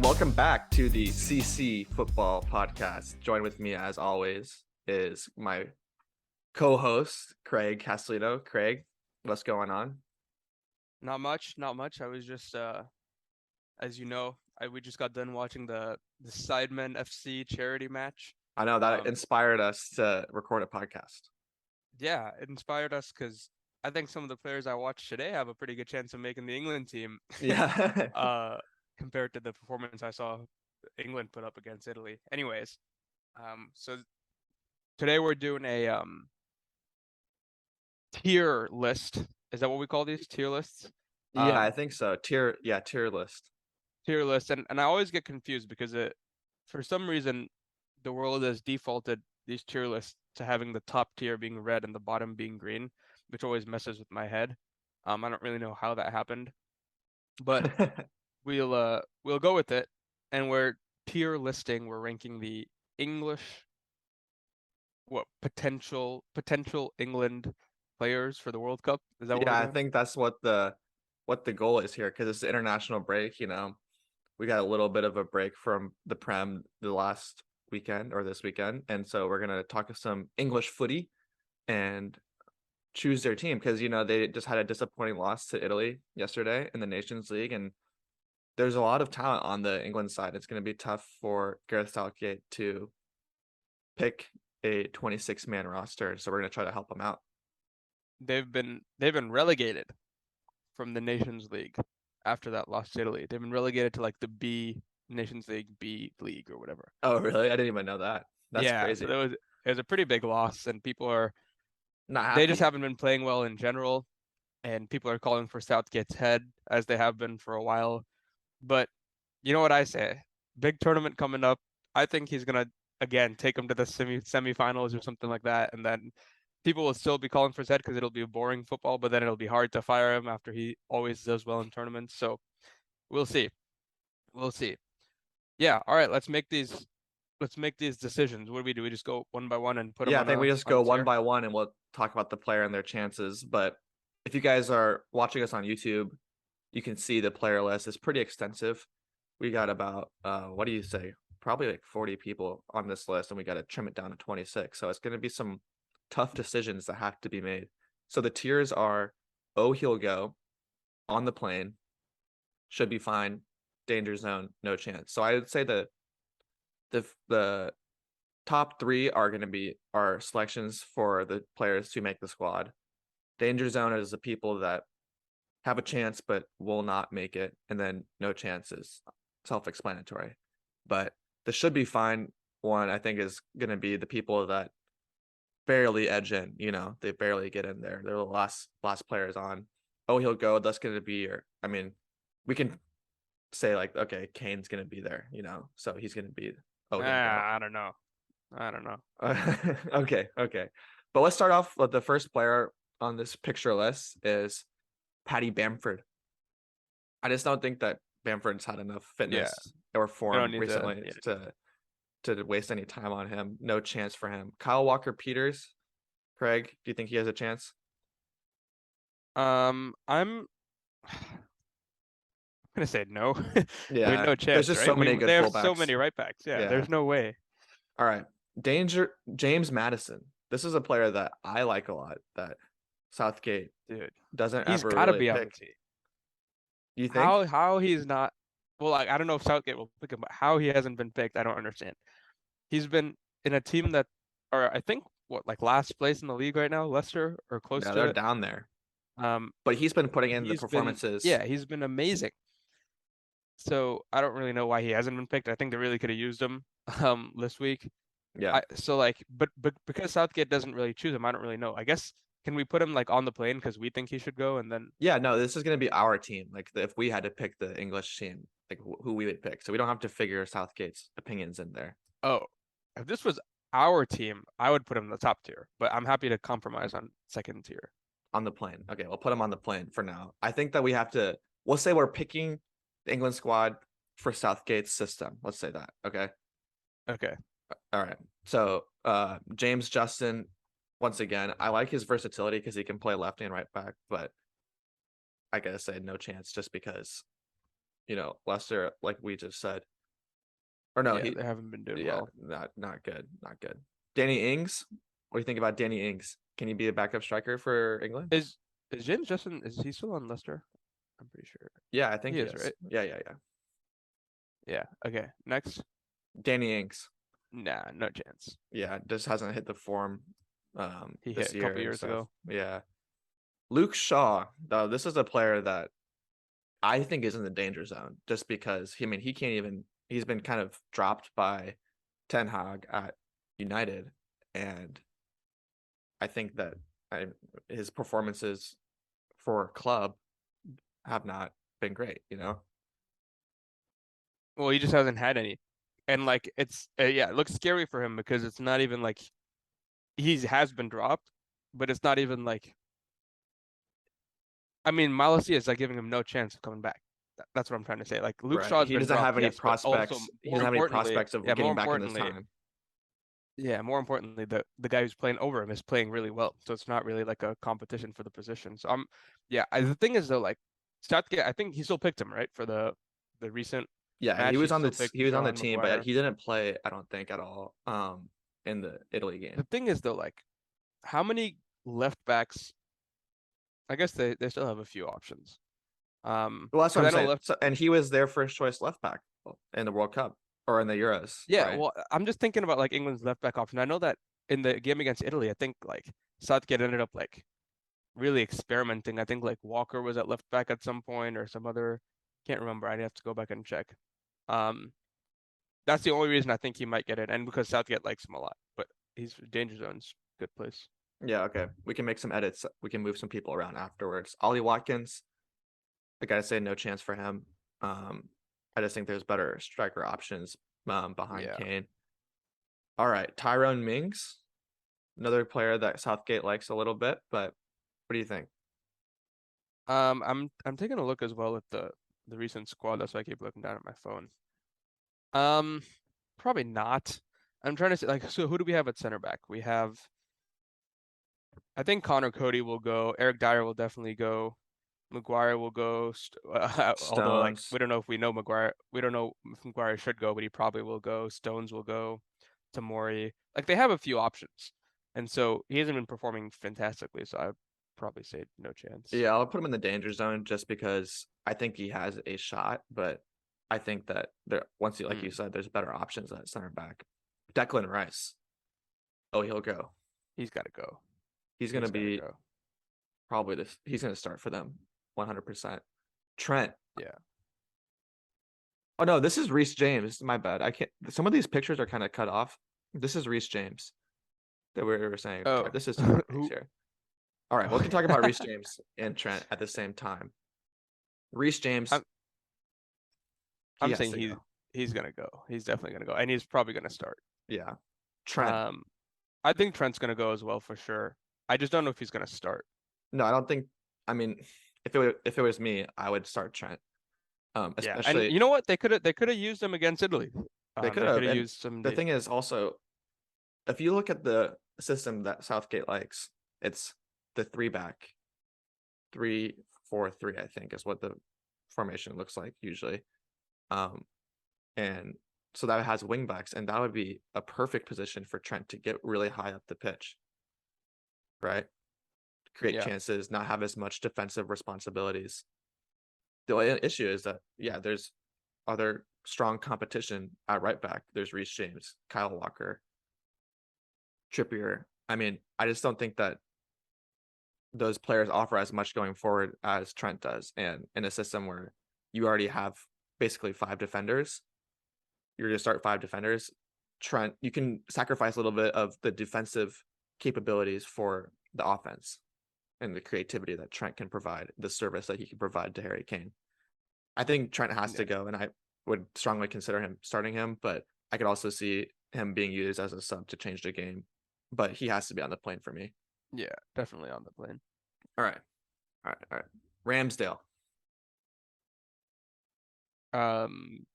welcome back to the CC Football Podcast. Join with me, as always, is my co-host, Craig Castellino. Craig, what's going on? Not much, not much. I was just as you know, we just got done watching the Sidemen FC charity match. I know that Um inspired us to record a podcast. yeah, it inspired us because I think some of the players I watched today have a pretty good chance of making the England team. Yeah. uh Compared to the performance I saw England put up against Italy. Anyways, so today we're doing a tier list. Is that what we call these? Tier lists? Yeah, I Um think so. Tier list. Tier list, and I always get confused because for some reason the world has defaulted these tier lists to having the top tier being red and the bottom being green, which always messes with my head. I don't really know how that happened, but we'll go with it, and we're tier listing. We're ranking the English potential England players for the World Cup. Is that what we're Yeah, I doing? think that's what the goal is here because it's the international break, we got a little bit of a break from the Prem the last weekend or this weekend. And so we're gonna talk some English footy and choose their team because they just had a disappointing loss to Italy yesterday in the Nations League, and there's a lot of talent on the England side. It's going to be tough for Gareth Southgate to pick a 26-man roster, so we're going to try to help him out. They've been relegated from the Nations League after that loss to Italy. They've been relegated to like the B Nations League B league or whatever. Oh, really? I didn't even know that. That's Yeah, so crazy. it was a pretty big loss, and Not they just happy. haven't been playing well in general, and people are calling for Southgate's head as they have been for a while. But you know what I say? Big tournament coming up. I think he's gonna again take them to the semifinals or something like that, and then people will still be calling for his head because it'll be a boring football, but then it'll be hard to fire him after he always does well in tournaments. So we'll see. We'll see. Yeah, all right, let's make these decisions. What do we do? We just go one by one and put them Yeah, I on think we a just on a go one tier. by one and we'll talk about the player and their chances. But if you guys are watching us on YouTube, you can see the player list. It's pretty extensive. We got about what do you say? Probably like 40 people on this list, and we got to trim it down to 26. So it's going to be some tough decisions that have to be made. So the tiers are: oh, he'll go, on the plane, should be fine, danger zone, no chance. So I would say the top three are going to be our selections for the players to make the squad. Danger zone is the people that have a chance but will not make it, and then no chances, self-explanatory. But the should be fine one, I think, is going to be the people that barely edge in. They barely get in there. They're the last players on. Oh, he'll go. That's going to be your. I mean, we can say like, okay, Kane's going to be there. So he's going to be. Oh, he'll go. I don't know. I don't know. Okay. But let's start off with the first player on this picture list is Paddy Bamford. I just don't think that Bamford's had enough Yeah, fitness or I don't form need to. recently Yeah. to waste any time on him. No chance for him. Kyle Walker Peters, Craig, do you think he has a chance? I'm gonna say no. I mean, Yeah, no there's chance, just so right? many They good have so fullbacks. many right backs. Yeah, Yeah. there's no way, All right. Danger James Madison. This is a player that I like a lot that Southgate dude. doesn't He's ever got to really be on the pick. team. You think? How he's not? Well, like I don't know if Southgate will pick him, but how he hasn't been picked, I don't understand. He's been in a team that, or I think what like last place in the league right now, Leicester or close Yeah, to they're it. down there. Um, But he's been putting in the he's been performances. yeah, he's been amazing. So I don't really know why he hasn't been picked. I think they really could have used him this week. Yeah. I so like but because Southgate doesn't really choose him, I don't really know. I guess can we put him like on the plane because we think he should go and then Yeah, no, this is going to be our team. Like if we had to pick the English team, like who we would pick. So we don't have to figure Southgate's opinions in there oh, if this was our team, I would put him in the top tier, but I'm happy to compromise on second tier. on the plane. Okay, we'll put him on the plane for now. I think that we'll say we're picking the England squad for Southgate's system. Let's say that. Okay. Okay. All right. So James Justin, once again, I like his versatility because he can play left and right back, but I gotta say no chance just because Leicester, like we just said, Or no, Yeah, they haven't been doing well. not good, not good. Danny Ings, what do you think about Danny Ings? Can he be a backup striker for England? Is James Justin, is he still on Leicester? I'm pretty sure. Yeah, I think He he is, is. right? Yeah. Yeah. Okay. Next. Danny Ings. Nah, no chance. Yeah, just hasn't hit the form He hit this a year couple and years stuff. ago. Yeah. Luke Shaw, though, this is a player that I think is in the danger zone just because he can't even he's been kind of dropped by Ten Hag at United, and I think that his performances for club have not been great, you know? Well, he just hasn't had any. And like it's yeah, it looks scary for him because it's not even like he has been dropped, but it's not even like I mean, Malacia is like giving him no chance of coming back. That's what I'm trying to say. Like Luke Right. Shaw's He been doesn't have dropped, any yes, but also prospects. He more doesn't have any importantly, prospects of yeah, more getting back in this importantly, time. yeah, more importantly, the guy who's playing over him is playing really well. So it's not really like a competition for the position. So yeah, the thing is though, like Southgate, I think he still picked him, right? For the recent Yeah, match, he still he picked was on the Sean team, but Maguire. he didn't play, I don't think, at all in the Italy game. The thing is though, like how many left backs? I guess they still have a few options. Well, that's what 'Cause I'm I know saying. left. So, and he was their first choice left back in the World Cup or in the Euros, Yeah, right? well, I'm just thinking about like England's left back option. I know that in the game against Italy, I think like Southgate ended up like really experimenting. I think like Walker was at left back at some point or some other. Can't remember. I'd have to go back and check. Um, that's the only reason I think he might get it, and because Southgate likes him a lot. But he's danger zone's good place. Yeah, okay. We can make some edits. We can move some people around afterwards. Ollie Watkins, I gotta say, no chance for him. I just think there's better striker options behind Yeah. Kane. All right, Tyrone Mings, another player that Southgate likes a little bit, but what do you think? I'm taking a look as well at the recent squad. That's why I keep looking down at my phone. Um, Probably not. I'm trying to say like, so who do we have at center back? We have, I think Connor Cody will go. Eric Dyer will definitely go. Maguire will go. Although like Stones. we don't know if we know Maguire. We don't know if Maguire should go, but he probably will go. Stones will go. Tamori. Like they have a few options, and so he hasn't been performing fantastically. So I'd probably say no chance. Yeah, I'll put him in the danger zone just because I think he has a shot, but I think that there once you like you Mm, said, there's better options at center back. Declan Rice. Oh, he'll go. he's got to go. He's gonna He's got to be go. probably this. He's gonna start for them 100%. Trent. Yeah. Oh no, this is Reece James. My bad. I can't. Some of these pictures are kind of cut off. This is Reece James that we were saying. Oh, This is Tyrone Mings who? here. All right, we can talk about Reece James and Trent at the same time. Reece James, I'm he I'm has saying to go. he's gonna go. He's definitely gonna go, and he's probably gonna start. Yeah. Trent. Um, I think Trent's gonna go as well for sure. I just don't know if he's gonna start. No, I don't think. I mean, if it was me, I would start Trent. Yeah, and Especially you know what? They could have used him against Italy. they could They could have. have And used some. the thing is also, if you look at the system that Southgate likes, it's the three back, 3-4-3. I think is what the formation looks like usually. And so that has wing backs, and that would be a perfect position for Trent to get really high up the pitch, right? Create Yeah, chances, not have as much defensive responsibilities. The only issue is that there's other strong competition at right back. There's Reece James, Kyle Walker, Trippier. I mean, I just don't think that those players offer as much going forward as Trent does. And in a system where you already have basically 5 defenders, you're going to start 5 defenders. Trent, you can sacrifice a little bit of the defensive capabilities for the offense and the creativity that Trent can provide, the service that he can provide to Harry Kane. I think Trent has to go, and I would strongly consider him starting him, but I could also see him being used as a sub to change the game. But he has to be on the plane for me. yeah, definitely on the plane. All right. All right. All right. Ramsdale. Um,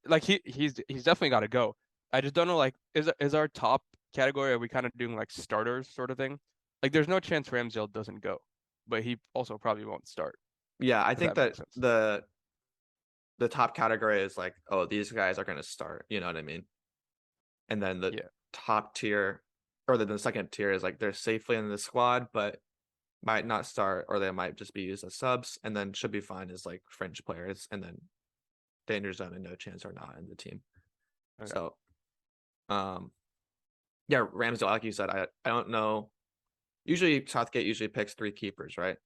like he's definitely got to go. I just don't know. Like, is our top category? Are we kind of doing like starters sort of thing? Like, there's no chance Ramsdale doesn't go, but he also probably won't start. Yeah, I If think that that makes sense. the top category is like, oh, these guys are gonna start. You know what I mean? And then the Yeah. top tier, or the second tier is like they're safely in the squad, but might not start, or they might just be used as subs, and then should be fine as like fringe players, and then danger zone and no chance are not in the team. Okay. So, yeah, Ramsdale, like you said, I don't know. Usually Southgate usually picks 3 keepers, right?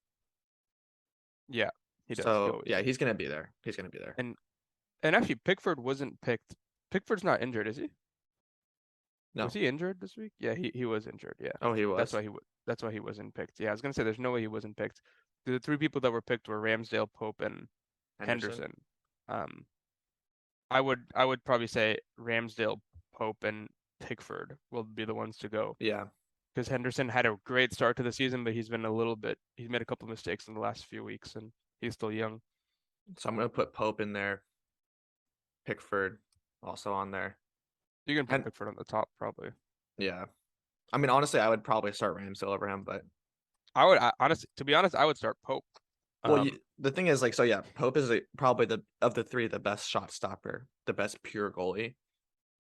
Yeah, he does. So yeah, he's gonna be there. He's gonna be there. And actually, Pickford wasn't picked. Pickford's not injured, is he? No. Was he injured this week? Yeah, he was injured. Yeah, Oh, he that's was. why that's why he wasn't picked. Yeah, I was gonna say there's no way he wasn't picked. The 3 people that were picked were Ramsdale, Pope, and Henderson. I would probably say Ramsdale, Pope, and Pickford will be the ones to go. Yeah. Because Henderson had a great start to the season, but he's made a couple mistakes in the last few weeks, and he's still young. So I'm gonna put Pope in there. Pickford also on there. You can put Pickford on the top probably. Yeah. I mean, honestly, I would probably start Ramsdale over him, but honestly, to be honest, I would start Pope. well, the thing is, like, so yeah, Pope is probably of the 3 the best shot stopper, the best pure goalie.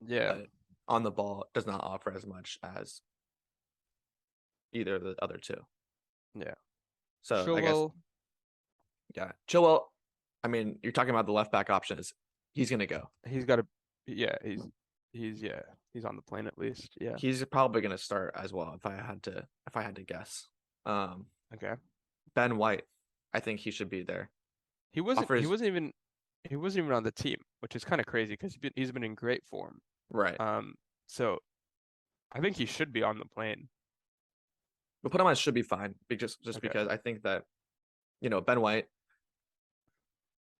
Yeah. But on the ball does not offer as much as either of the other 2. Yeah. So Chilwell, I guess, yeah, Chilwell. I mean, you're talking about the left back options. He's gonna go. He's got to. Yeah, he's on the plane at least. Yeah. He's probably gonna start as well if I had to guess. Okay. Ben White, I think he should be there. He wasn't even on the team, which is kind of crazy because he's been in great form. Right. So I think he should be on the plane. We'll put him on should be fine because because I think that, Ben White,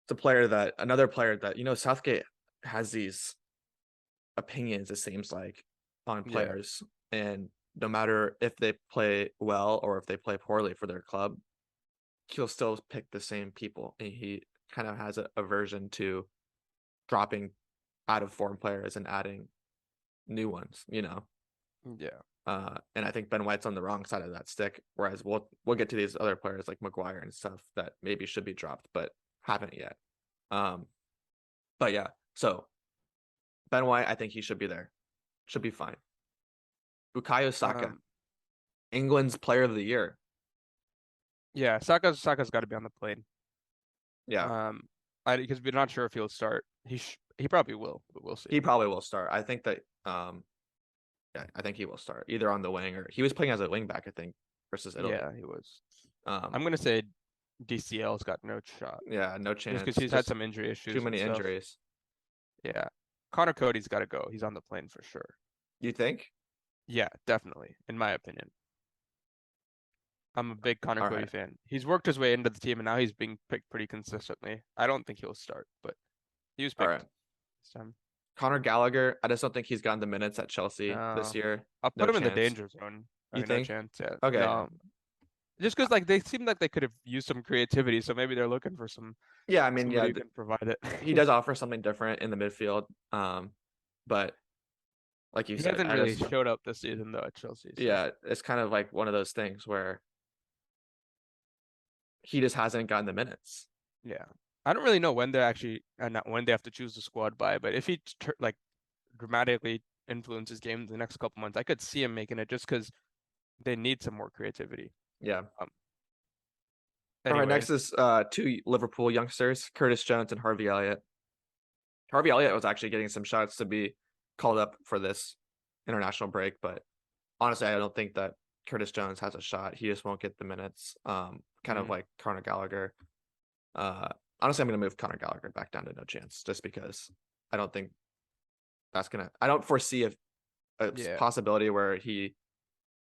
it's another player that, Southgate has these opinions, it seems like, on players. And no matter if they play well or if they play poorly for their club, he'll still pick the same people. And he kind of has an aversion to dropping out of form players and adding new ones, Yeah. And I think Ben White's on the wrong side of that stick. Whereas we'll get to these other players like Maguire and stuff that maybe should be dropped, but haven't yet. But yeah, so Ben White, I think he should be there. Should be fine. Bukayo Saka, England's player of the year. Yeah, Saka's got to be on the plane. Yeah. Because we're not sure if he'll start. He probably will, but we'll see. He probably will start. I think that yeah, I think he will start either on the wing, or he was playing as a wing back, I think, versus Italy. Yeah, he was. I'm gonna say DCL's got no shot. Yeah, no chance. Just because he's had some injury issues. Too many injuries. Yeah. Connor Cody's got to go. He's on the plane for sure. You think? Yeah, definitely. In my opinion. I'm a big Connor Cody fan. He's worked his way into the team and now he's being picked pretty consistently. I don't think he'll start, but he was picked this time. Conor Gallagher, I just don't think he's gotten the minutes at Chelsea this year. I'll put him in the danger zone. You think? No chance, yeah. Okay. No. Just because like they seem like they could have used some creativity, so maybe they're looking for some. Yeah, I mean, yeah, you can provide it. He does offer something different in the midfield, but like you said, he hasn't really showed up this season though at Chelsea. So. Yeah, it's kind of like one of those things where he just hasn't gotten the minutes. Yeah, I don't really know when they're actually not when they have to choose the squad by, but if he like dramatically influences game in the next couple months, I could see him making it just because they need some more creativity. Yeah. Anyway. All right, next is 2 Liverpool youngsters, Curtis Jones and Harvey Elliott. Harvey Elliott was actually getting some shots to be called up for this international break, but honestly, I don't think that Curtis Jones has a shot. He just won't get the minutes. Kind of like Conor Gallagher. Honestly, I'm going to move Conor Gallagher back down to no chance, just because I don't think I don't foresee a possibility where he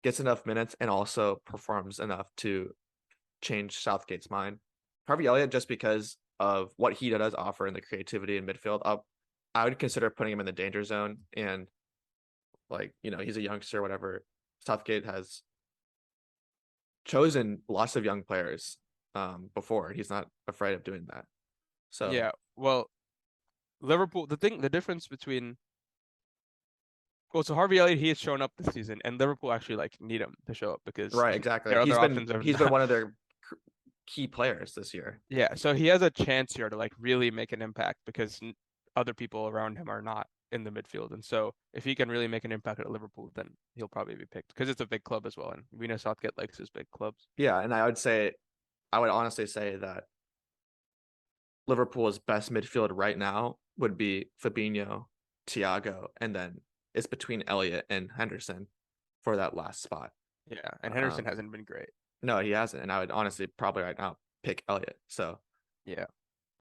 gets enough minutes and also performs enough to change Southgate's mind. Harvey Elliott, just because of what he does offer in the creativity in midfield, I would consider putting him in the danger zone. And like, he's a youngster, whatever. Southgate has chosen lots of young players before. He's not afraid of doing that. So yeah, well, Liverpool, the difference between so Harvey Elliott, he has shown up this season, and Liverpool actually need him to show up because right, exactly. He's been one of their key players this year. Yeah, so he has a chance here to like really make an impact because other people around him are not in the midfield. And so if he can really make an impact at Liverpool, then he'll probably be picked because it's a big club as well. And we know Southgate likes his big clubs. Yeah, and I would honestly say that Liverpool's best midfield right now would be Fabinho, Thiago, and then it's between Elliott and Henderson for that last spot. Yeah, and Henderson hasn't been great. No, he hasn't, and I would honestly probably right now pick Elliott. So yeah,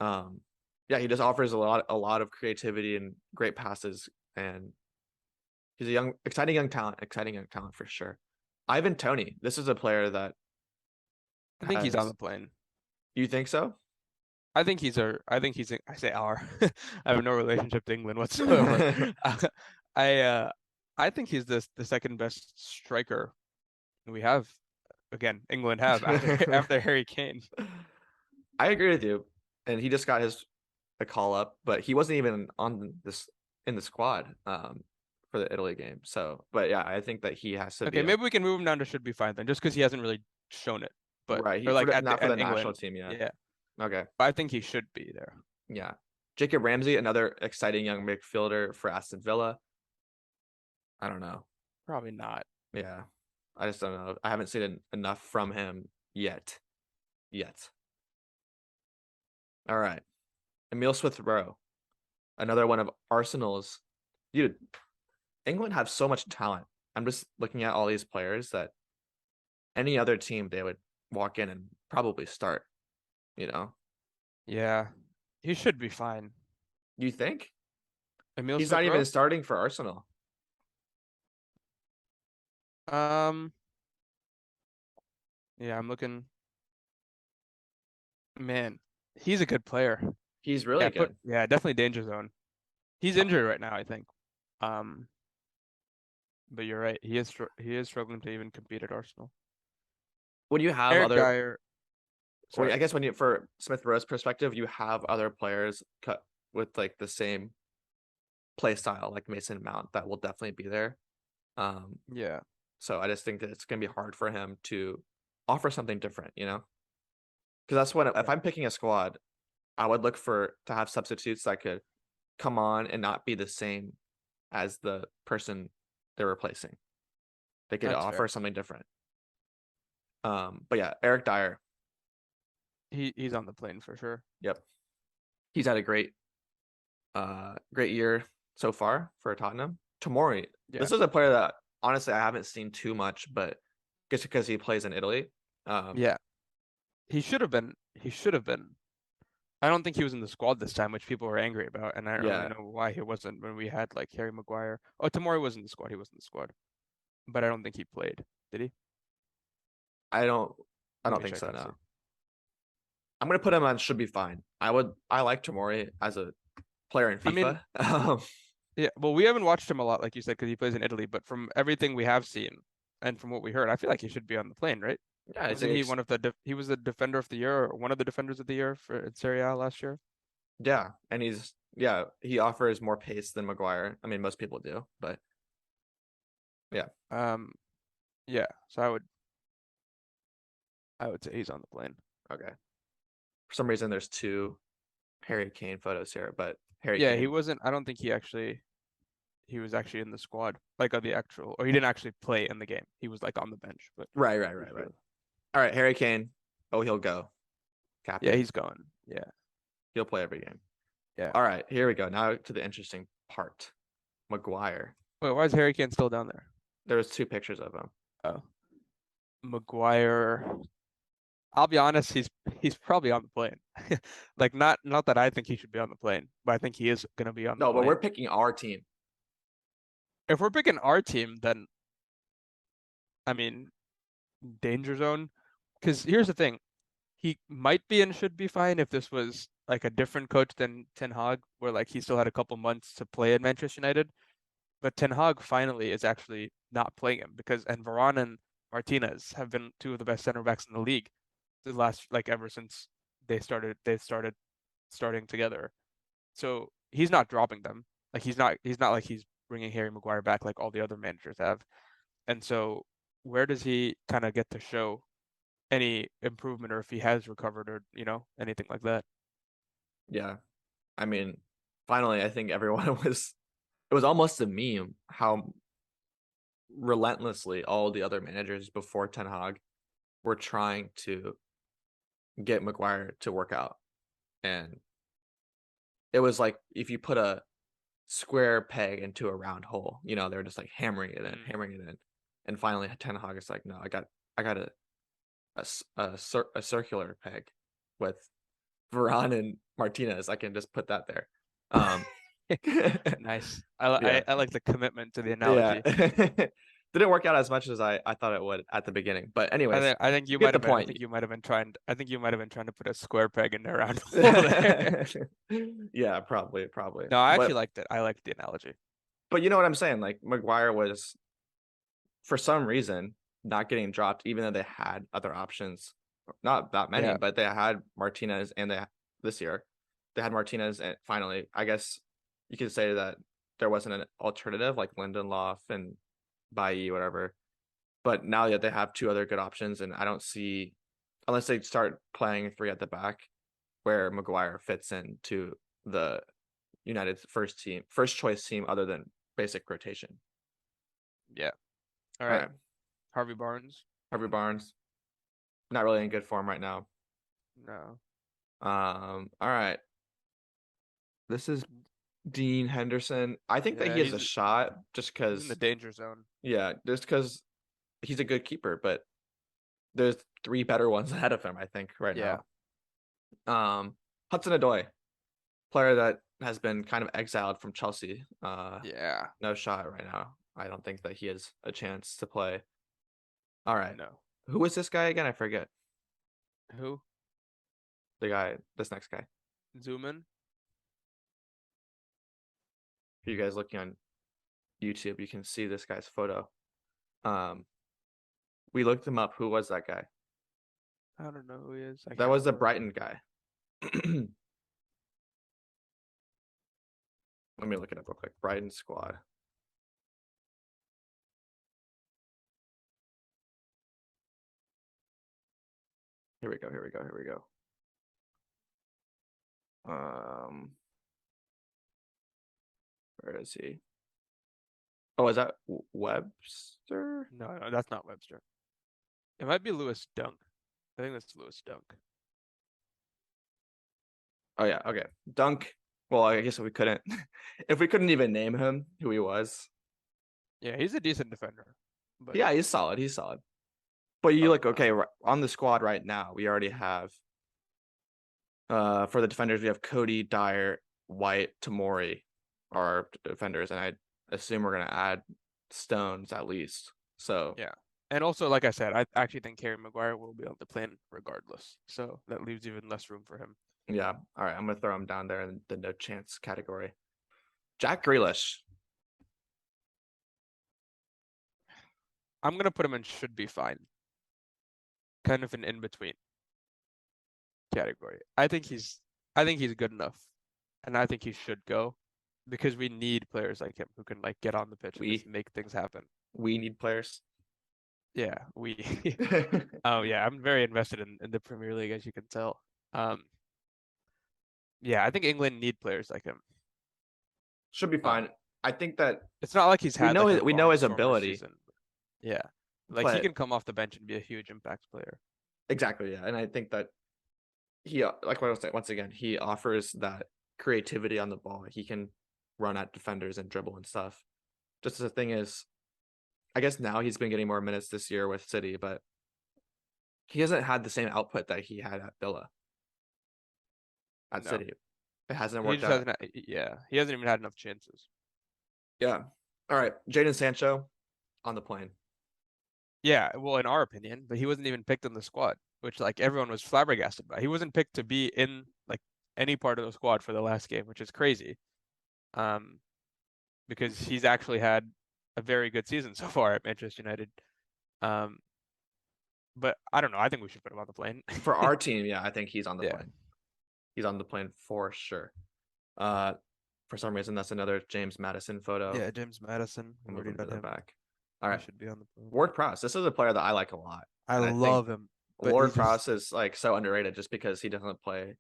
yeah, he just offers a lot of creativity and great passes, and he's a exciting young talent for sure. Ivan Toney, this is a player that I think he's on the plane. You think so? I think he's I say our. I have no relationship to England whatsoever. I think he's the second best striker we have. Again, England have after Harry Kane. I agree with you, and he just got a call up, but he wasn't even in the squad for the Italy game. So, but yeah, I think that he has to. Okay, maybe we can move him down to should be fine then, just because he hasn't really shown it. But right, or like not for the England. national team, yeah. Yeah. Okay. But I think he should be there. Yeah. Jacob Ramsey, another exciting young midfielder for Aston Villa. I don't know. Probably not. Yeah. I just don't know. I haven't seen enough from him yet. All right. Emile Smith-Rowe, another one of Arsenal's. Dude, England have so much talent. I'm just looking at all these players that any other team they would walk in and probably start, you know? Yeah. He should be fine. You think? Emile He's Smith-Rowe? not even starting for Arsenal. Yeah, I'm looking. Man, he's a good player. He's really good. Yeah, definitely danger zone. He's injured right now, I think. But you're right. He is struggling to even compete at Arsenal. When you have Eric other Dyer, I guess when you for Smith-Rowe's perspective, you have other players cut with like the same play style like Mason Mount that will definitely be there. Yeah. So I just think that it's gonna be hard for him to offer something different, you know? Because that's when if I'm picking a squad, I would look to have substitutes that could come on and not be the same as the person they're replacing. They could offer something different. But yeah, Eric Dyer. He's on the plane for sure. Yep. He's had a great year so far for Tottenham. Tomori. Yeah. This is a player that honestly I haven't seen too much, but just because he plays in Italy. Yeah. He should have been. I don't think he was in the squad this time, which people were angry about, and I don't really know why he wasn't when we had like Harry Maguire. Oh, Tomori was in the squad. He was in the squad, but I don't think he played. Did he? I don't think so. No. I'm gonna put him on should be fine. I like Tomori as a player in FIFA. I mean, yeah, well, we haven't watched him a lot, like you said, because he plays in Italy. But from everything we have seen and from what we heard, I feel like he should be on the plane, right? Yeah, isn't he one of the he was the defender of the year or one of the defenders of the year for Serie A last year? Yeah, and he offers more pace than Maguire. I mean, most people do, but yeah. Yeah. So I would say he's on the plane. Okay. For some reason, there's two Harry Kane photos here, but Harry. Yeah, Kane. he wasn't. I don't think he was actually in the squad, like on the actual, or he didn't actually play in the game. He was like on the bench, but right. All right, Harry Kane. Oh, he'll go. Captain. Yeah, he's going. Yeah. He'll play every game. Yeah. All right, here we go. Now to the interesting part. Maguire. Wait, why is Harry Kane still down there? There was two pictures of him. Oh. Maguire. I'll be honest, he's probably on the plane. Like not that I think he should be on the plane, but I think he is gonna be on the plane. No, but we're picking our team. If we're picking our team, then I mean danger zone. Because here's the thing. He might be and should be fine if this was like a different coach than Ten Hag, where like he still had a couple months to play at Manchester United. But Ten Hag finally is actually not playing him and Varane and Martinez have been two of the best center backs in the league the last ever since they started starting together. So he's not dropping them. Like he's not like he's bringing Harry Maguire back like all the other managers have. And so where does he kind of get to show any improvement or if he has recovered or anything like that. Yeah. I mean, finally, I think everyone was. It was almost a meme how relentlessly all the other managers before Ten Hag were trying to get Maguire to work out, and it was like if you put a square peg into a round hole, they're just like hammering it in, Mm. hammering it in, and finally Ten Hag is like, no, I got a circular peg with Varane and Martinez. I can just put that there. Nice. I, li- Yeah, I I like the commitment to the yeah. analogy. Didn't work out as much as I thought it would at the beginning, but anyways, I think you you get might the have been. I point. think you might have been trying. I think you might have been trying to put a square peg in a round hole there. Yeah, probably. No, I actually But liked it. I liked the analogy. you know what I'm saying? Like Maguire was, for some reason, not getting dropped, even though they had other options. Not that many, Yeah. but they had Martinez, and this year they had Martinez, and finally, I guess you could say that there wasn't an alternative like Lindelof and Bailly, whatever. But now that they have two other good options, and I don't see, unless they start playing three at the back, where Maguire fits into the United's first choice team, other than basic rotation. Yeah. All All right. right, Harvey Barnes. Harvey Barnes, not really in good form right now. No. All right, this is Dean Henderson. I think that Yeah, he has a shot just he's in the because, danger zone. yeah, just because he's a good keeper, but there's three better ones ahead of him, I think, right Yeah. now. Hudson-Odoi, player that has been kind of exiled from Chelsea. Yeah. No shot right now. I don't think that he has a chance to play. All right. No. Who is this guy again? I forget. Who? This next guy. Zoom in. If you guys looking on YouTube, you can see this guy's photo. We looked him up. Who was that guy? I don't know who he is. I That can't was the remember. Brighton guy. Let me look it up real quick. Brighton squad. Here we go. Where is he? Oh, is that Webster? No, that's not Webster. It might be Lewis Dunk. I think that's Lewis Dunk. Oh yeah, okay. Dunk. Well, I guess we couldn't if we couldn't even name him who he was. Yeah, he's a decent defender. But Yeah, he's solid. But you other look than that, okay on the squad right now. We already have for the defenders, we have Cody, Dyer, White, Tamori are defenders, and I assume we're gonna add Stones at least. So yeah. And also, like I said, I actually think Harry Maguire will be able to play in regardless. So that leaves even less room for him. yeah, all right. I'm gonna throw him down there in the no chance category. Jack Grealish. I'm gonna put him in should be fine. Kind of an in between category. I think he's good enough. And I think he should go because we need players like him who can like get on the pitch and just make things happen. We need players. Yeah, we oh yeah, I'm very invested in the Premier League as you can tell. Yeah, I think England need players like him. Should be fine. I think that It's not like he's had like a we know his barnstormer ability. season. Yeah. Like he But can come off the bench and be a huge impact player. exactly, yeah. And I think that he, like what I was saying, once again, he offers that creativity on the ball. He can run at defenders and dribble and stuff. Just the thing is, I guess now he's been getting more minutes this year with City, but he hasn't had the same output that he had at Villa. At No. City, it hasn't He worked just out. hasn't yeah, he hasn't even had enough chances. Yeah. All right, Jadon Sancho on the plane. Yeah, well, in our opinion, but he wasn't even picked in the squad, which like everyone was flabbergasted by. He wasn't picked to be in like any part of the squad for the last game, which is crazy. Because he's actually had a very good season so far at Manchester United. But I don't know. I think we should put him on the plane. For our team, yeah, I think he's on the Yeah. plane. He's on the plane for sure. For some reason, that's another James Madison photo. Yeah, James Madison. I'm Already moving to done the him. back. All He right, should be on the plane. Ward Prowse. This is a player that I like a lot. I and love him. but he just Ward-Prowse is like so underrated just because he doesn't play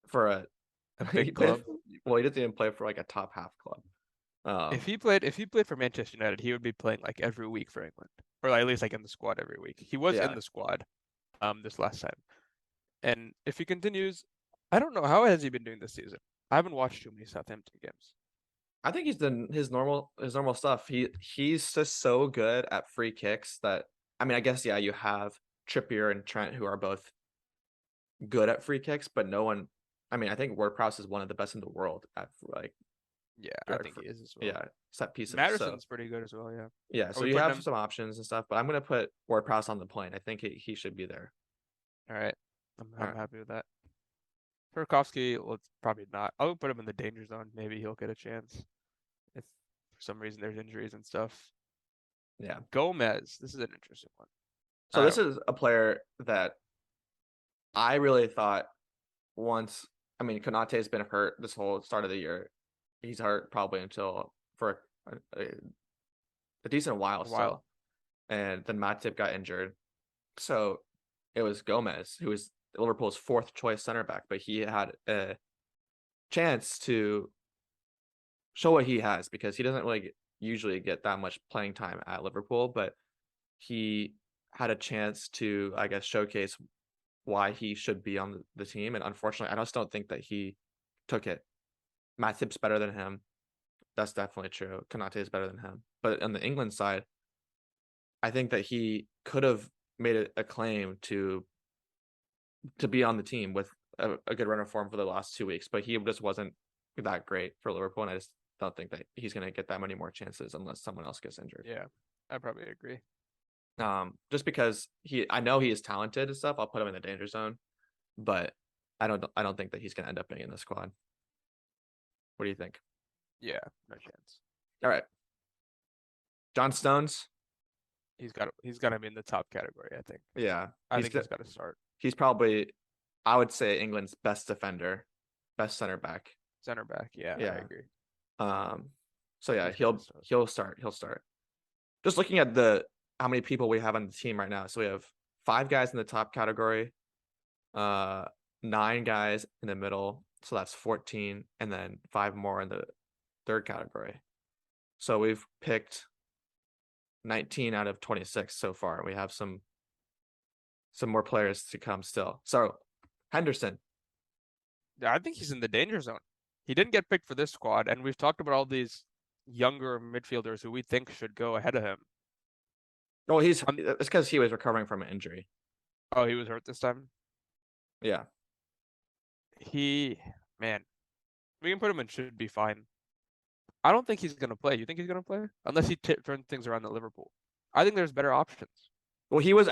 for a a he big plays, club. well, he doesn't even play for like a top half club. If he played for Manchester United, he would be playing like every week for England, or at least like in the squad every week. He was in Yeah, the squad this last time, and if he continues, I don't know how has he been doing this season. I haven't watched too many Southampton games. I think he's done his normal stuff. He's just so good at free kicks that, I mean, I guess yeah, you have Trippier and Trent who are both good at free kicks, but no one. I mean, I think Ward-Prowse is one of the best in the world at like Yeah, I think he is as well. yeah, set pieces. So Madison's pretty good as well. Yeah. yeah, Are so we you putting have him? some options and stuff, but I'm gonna put Ward-Prowse on the plane. I think he should be there. All right. All I'm right. happy with that. Burakovsky, let's probably not. I'll put him in the danger zone. Maybe he'll get a chance if for some reason there's injuries and stuff. Yeah. Gomez, this is an interesting one. So I this don't. is a player that I really thought once. I mean, Konate's been hurt this whole start of the year. He's hurt probably until for a decent while A while. still, and then Matip got injured. So it was Gomez who was Liverpool's fourth choice center back, but he had a chance to show what he has because he doesn't really usually get that much playing time at Liverpool, but he had a chance to, I guess, showcase why he should be on the team. And unfortunately, I just don't think that he took it. Matip's better than him. That's definitely true. Konate is better than him. But on the England side, I think that he could have made a claim to be on the team with a good run of form for the last 2 weeks, but he just wasn't that great for Liverpool, and I just don't think that he's going to get that many more chances unless someone else gets injured. Yeah, I probably agree. Just because I know he is talented and stuff, I'll put him in the danger zone, but I don't think that he's going to end up being in the squad. What do you think? Yeah, no chance. All right, John Stones. He's got to be in the top category. I think. Yeah, I think he's got to start he's probably, I would say, England's best defender, best center back. center back. Yeah, Yeah. I agree. So yeah, He's gotta he'll start. Just looking at the how many people we have on the team right now. So we have 5 guys in the top category, 9 guys in the middle, so that's 14, and then 5 more in the third category. So we've picked 19 out of 26 so far. We have some more players to come still. So Henderson. Yeah, I think he's in the danger zone. He didn't get picked for this squad, and we've talked about all these younger midfielders who we think should go ahead of him. Oh, it's because he was recovering from an injury. Oh, he was hurt this time? Yeah. Man, we can put him in should be fine. I don't think he's going to play. You think he's going to play? Unless he turns things around at Liverpool. I think there's better options. Well, he was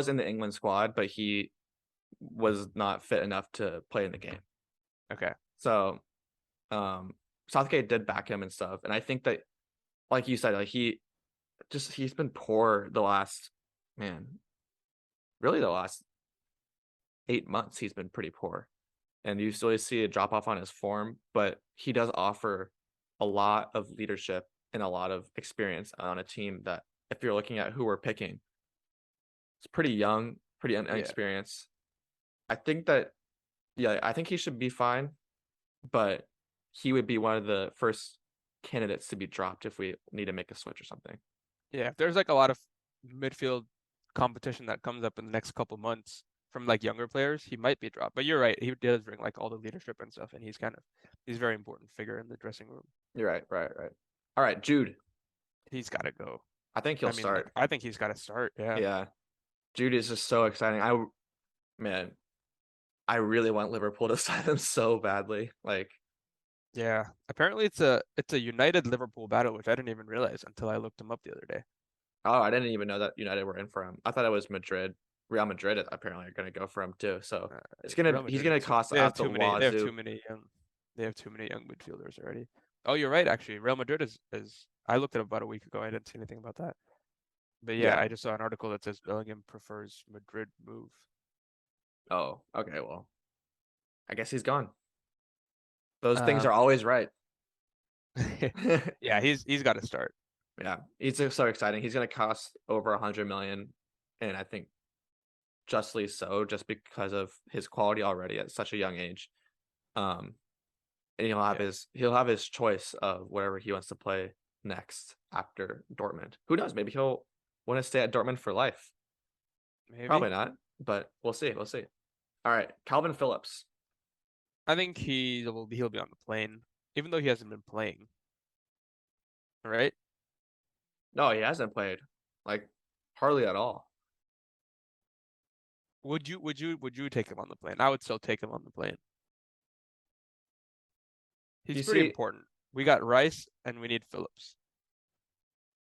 in the England squad, but he was not fit enough to play in the game. Okay. So, Southgate did back him and stuff, and I think that, like you said, like he's been poor the last, really the last 8 months. He's been pretty poor, and you still see a drop off on his form, but he does offer a lot of leadership and a lot of experience on a team that, if you're looking at who we're picking, it's pretty young, pretty inexperienced. I think that, I think he should be fine, but he would be one of the first candidates to be dropped if we need to make a switch or something. Yeah, if there's like a lot of midfield competition that comes up in the next couple months from like younger players, he might be dropped. But you're right, he does bring like all the leadership and stuff, and he's a very important figure in the dressing room. You're right. All right, Jude. He's got to go. I think he'll start. I think he's got to start. Yeah. Yeah. Jude is just so exciting. I really want Liverpool to sign him so badly. Like, yeah. Apparently it's a United Liverpool battle, which I didn't even realize until I looked him up the other day. oh, I didn't even know that United were in for him. I thought it was Madrid. Real Madrid apparently are going to go for him too. So he's gonna cost out the wazoo. They have too many young midfielders already. Oh, you're right. Actually, Real Madrid is. I looked it up about a week ago. I didn't see anything about that. But yeah, I just saw an article that says Bellingham prefers Madrid move. Oh, okay. Well, I guess he's gone. Those things are always right. Yeah, he's got to start. Yeah, he's so exciting. He's gonna cost over 100 million, and I think justly so, just because of his quality already at such a young age. Um, and Yeah. he'll have his choice of wherever he wants to play next after Dortmund. Who knows? Maybe he'll want to stay at Dortmund for life. Maybe. Probably not, but we'll see. We'll see. All right, Calvin Phillips. I think he'll be on the plane, even though he hasn't been playing. Right? No, he hasn't played like hardly at all. Would you take him on the plane? I would still take him on the plane. He's You pretty see, important. We got Rice and we need Phillips.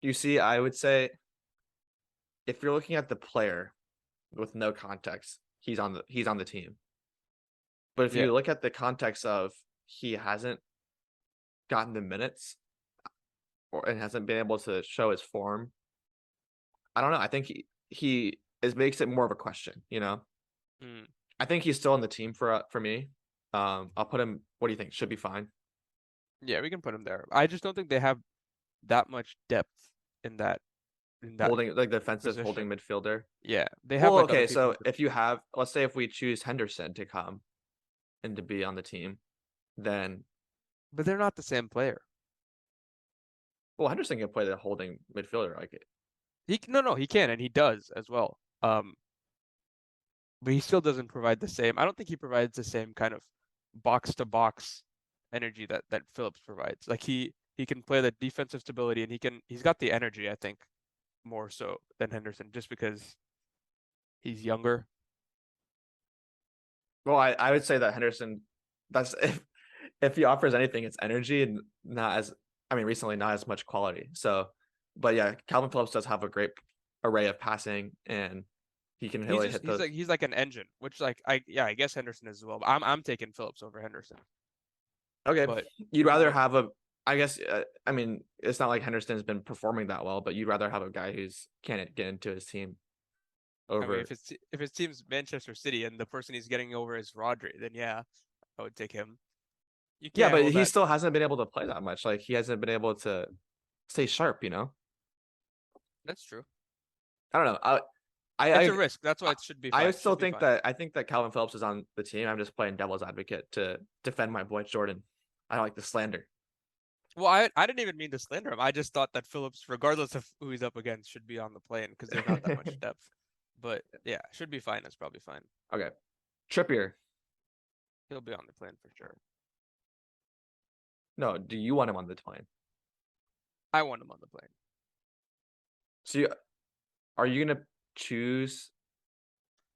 I would say if you're looking at the player with no context, he's on the team. But if Yeah. you look at the context of he hasn't gotten the minutes or and hasn't been able to show his form, I don't know. I think he is makes it more of a question, you know. Mm. I think he's still on the team for me. I'll put him. What do you think? Should be fine. Yeah, we can put him there. I just don't think they have that much depth in that Holding like defensive holding position. midfielder. Yeah, they have Well, like other okay. people. So if you have, let's say if we choose Henderson to come and to be on the team, then But they're not the same player. well, Henderson can play the holding midfielder. Like No, he can and he does as well. But he still doesn't provide the same. I don't think he provides the same kind of box to box energy that Phillips provides. Like he can play the defensive stability and he's got the energy, I think, more so than Henderson, just because he's younger. well, I would say that Henderson, that's if he offers anything, it's energy and not as I mean recently not as much quality. So, but yeah, Calvin Phillips does have a great array of passing and he can He's really just hit the he's like an engine, which like I guess Henderson is as well. But I'm taking Phillips over Henderson. okay. But You'd rather but have a I guess I mean it's not like Henderson's been performing that well, but you'd rather have a guy who's can't get into his team I mean over. if his team's Manchester City and the person he's getting over is Rodri, then yeah, I would take him. You Yeah, can't but hold he that. still hasn't been able to play that much. Like he hasn't been able to stay sharp. You know, That's true. I don't know. I It's I a risk. That's why I it should be I fine. still Should be think fine. that Calvin Phillips is on the team. I'm just playing devil's advocate to defend my boy Jordan. I don't like the slander. Well, I didn't even mean to slander him. I just thought that Phillips, regardless of who he's up against, should be on the plane because there's not that much depth. But yeah, should be fine. That's probably fine. Okay, Trippier. He'll be on the plane for sure. No, do you want him on the plane? I want him on the plane. So are you gonna choose